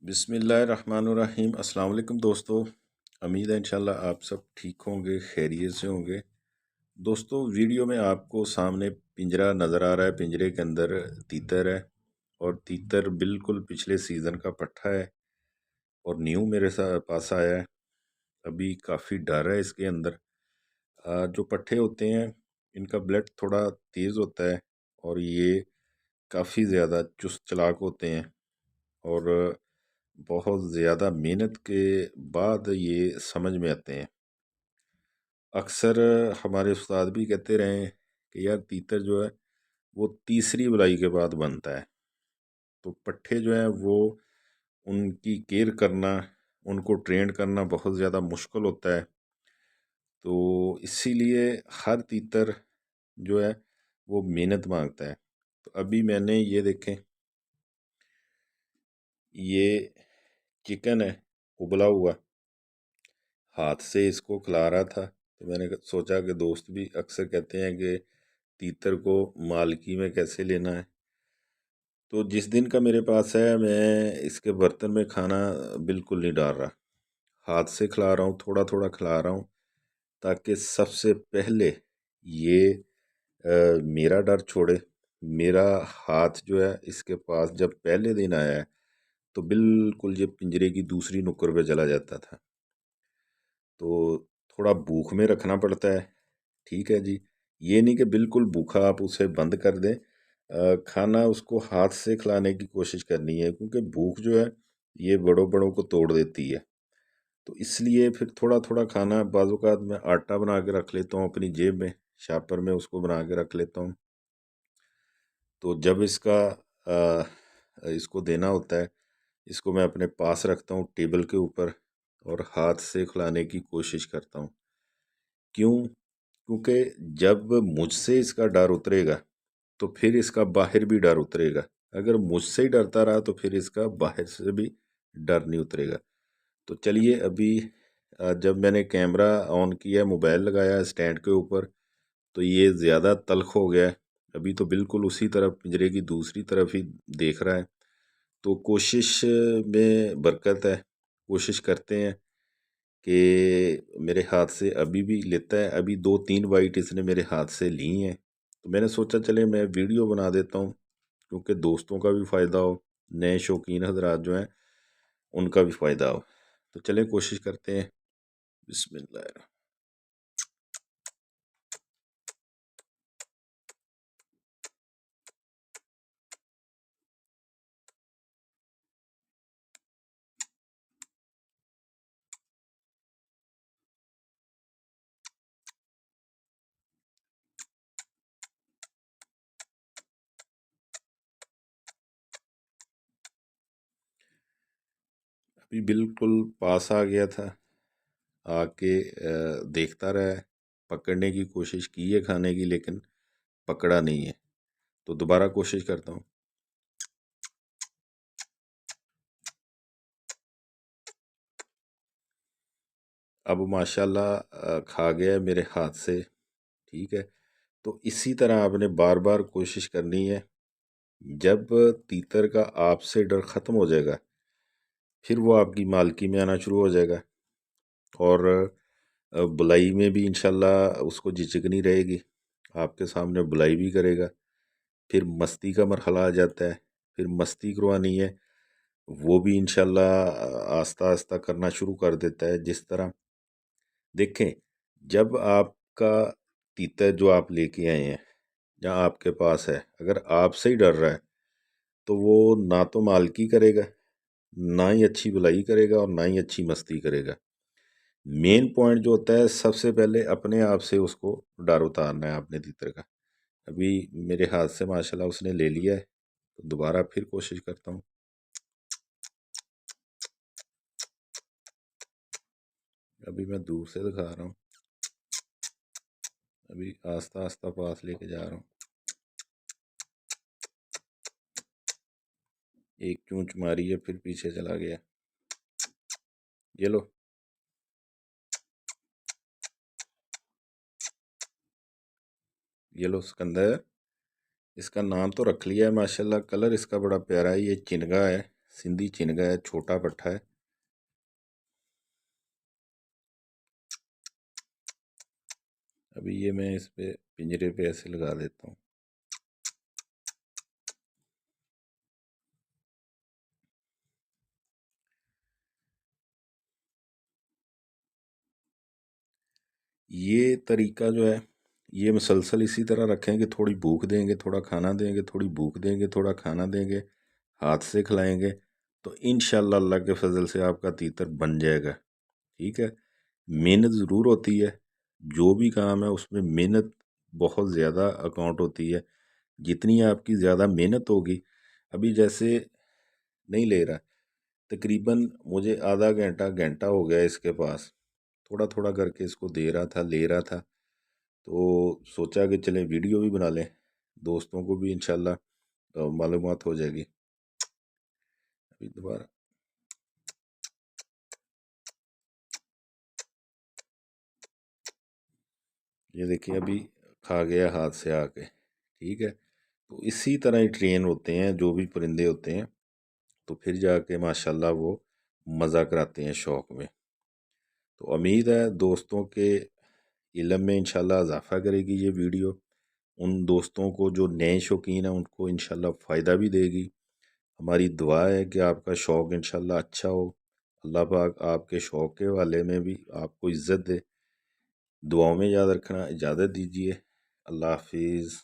बिस्मिल्लाहिर्रहमानिर्रहीम। अस्सलाम वालेकुम दोस्तों। उम्मीद है इंशाल्लाह आप सब ठीक होंगे, खैरियत से होंगे। दोस्तों, वीडियो में आपको सामने पिंजरा नज़र आ रहा है। पिंजरे के अंदर तीतर है और तीतर बिल्कुल पिछले सीज़न का पट्ठा है और न्यू मेरे साथ पास आया है। अभी काफ़ी डर है इसके अंदर। जो पट्ठे होते हैं इनका ब्लड थोड़ा तेज़ होता है और ये काफ़ी ज़्यादा चुस्त चालाक होते हैं और बहुत ज़्यादा मेहनत के बाद ये समझ में आते हैं। अक्सर हमारे उस्ताद भी कहते रहे हैं कि यार तीतर जो है वो तीसरी बुलाई के बाद बनता है। तो पट्ठे जो हैं वो उनकी केयर करना, उनको ट्रेन करना बहुत ज़्यादा मुश्किल होता है। तो इसीलिए हर तीतर जो है वो मेहनत मांगता है। तो अभी मैंने ये देखें, ये चिकन है उबला हुआ, हाथ से इसको खिला रहा था। तो मैंने सोचा कि दोस्त भी अक्सर कहते हैं कि तीतर को मालकी में कैसे लेना है। तो जिस दिन का मेरे पास है, मैं इसके बर्तन में खाना बिल्कुल नहीं डाल रहा, हाथ से खिला रहा हूँ, थोड़ा थोड़ा खिला रहा हूँ, ताकि सबसे पहले ये मेरा डर छोड़े। मेरा हाथ जो है इसके पास जब पहले दिन आया है तो बिल्कुल ये पिंजरे की दूसरी नुक्कड़ पे चला जाता था। तो थोड़ा भूख में रखना पड़ता है। ठीक है जी, ये नहीं कि बिल्कुल भूखा आप उसे बंद कर दें। खाना उसको हाथ से खिलाने की कोशिश करनी है, क्योंकि भूख जो है ये बड़ों बड़ों को तोड़ देती है। तो इसलिए फिर थोड़ा थोड़ा खाना, बाज़ औक़ात मैं आटा बना के रख लेता हूँ अपनी जेब में, शापर में उसको बना के रख लेता हूँ। तो जब इसको देना होता है, इसको मैं अपने पास रखता हूँ टेबल के ऊपर और हाथ से खिलाने की कोशिश करता हूँ। क्यों? क्योंकि जब मुझसे इसका डर उतरेगा तो फिर इसका बाहर भी डर उतरेगा। अगर मुझसे ही डरता रहा तो फिर इसका बाहर से भी डर नहीं उतरेगा। तो चलिए अभी जब मैंने कैमरा ऑन किया, मोबाइल लगाया स्टैंड के ऊपर, तो ये ज़्यादा तल्ख हो गया है। अभी तो बिल्कुल उसी तरफ, पिंजरे की दूसरी तरफ ही देख रहा है। तो कोशिश में बरकत है। कोशिश करते हैं कि मेरे हाथ से अभी भी लेता है। अभी 2-3 बाइट इसने मेरे हाथ से ली हैं। तो मैंने सोचा चले मैं वीडियो बना देता हूँ, क्योंकि दोस्तों का भी फ़ायदा हो, नए शौकीन हज़रात जो हैं उनका भी फ़ायदा हो। तो चलें कोशिश करते हैं। बिस्मिल्लाह। अभी बिल्कुल पास आ गया था, आके देखता रहा है, पकड़ने की कोशिश की है खाने की, लेकिन पकड़ा नहीं है। तो दोबारा कोशिश करता हूँ। अब माशाल्लाह खा गया है मेरे हाथ से। ठीक है, तो इसी तरह आपने बार बार कोशिश करनी है। जब तीतर का आपसे डर ख़त्म हो जाएगा, फिर वो आपकी मालकी में आना शुरू हो जाएगा और बुलाई में भी इंशाल्लाह उसको झिझक नहीं रहेगी, आपके सामने बुलाई भी करेगा। फिर मस्ती का मरहला आ जाता है, फिर मस्ती करवानी है, वो भी इंशाल्लाह आस्ता आस्ता करना शुरू कर देता है। जिस तरह देखें, जब आपका तीतर जो आप लेके आए हैं, जहाँ आपके पास है, अगर आपसे ही डर रहा है तो वो ना तो मालकी करेगा, ना ही अच्छी भलाई करेगा और ना ही अच्छी मस्ती करेगा। मेन पॉइंट जो होता है, सबसे पहले अपने आप से उसको डर उतारना है अपने तीतर का। अभी मेरे हाथ से माशाल्लाह उसने ले लिया है, तो दोबारा फिर कोशिश करता हूँ। अभी मैं दूर से दिखा रहा हूँ, अभी आस्ता आस्ता पास लेके जा रहा हूँ। एक चूंच मारी है, फिर पीछे चला गया। ये लो। ये लो सिकंदर, इसका नाम तो रख लिया है माशाल्लाह। कलर इसका बड़ा प्यारा है, ये चिनगा है, सिंधी चिनगा है, छोटा पट्ठा है। अभी ये मैं इस पे पिंजरे पे ऐसे लगा देता हूँ। ये तरीका जो है ये मुसलसल इसी तरह रखेंगे, थोड़ी भूख देंगे, थोड़ा खाना देंगे, थोड़ी भूख देंगे, थोड़ा खाना देंगे, हाथ से खिलाएंगे, तो इंशाल्लाह अल्लाह के फजल से आपका तीतर बन जाएगा। ठीक है, मेहनत ज़रूर होती है, जो भी काम है उसमें मेहनत बहुत ज़्यादा अकाउंट होती है। जितनी आपकी ज़्यादा मेहनत होगी, अभी जैसे नहीं ले रहा, तकरीबन मुझे आधा घंटा घंटा हो गया इसके पास, थोड़ा थोड़ा करके इसको दे रहा था, ले रहा था, तो सोचा कि चलें वीडियो भी बना लें, दोस्तों को भी इंशाल्लाह मालूमात हो जाएगी। अभी दोबारा ये देखिए, अभी खा गया हाथ से आके। ठीक है, तो इसी तरह ही ट्रेन होते हैं जो भी परिंदे होते हैं, तो फिर जाके माशाल्लाह वो मज़ा कराते हैं शौक़ में। तो उम्मीद है दोस्तों के इल्म में इंशाल्लाह इजाफ़ा करेगी ये वीडियो, उन दोस्तों को जो नए शौकीन हैं उनको इंशाल्लाह फ़ायदा भी देगी। हमारी दुआ है कि आपका शौक़ इंशाल्लाह अच्छा हो, अल्लाह पाक आपके शौक़ के वाले में भी आपको इज़्ज़त दे। दुआओं में याद रखना, इजाज़त दीजिए। अल्लाह हाफिज़।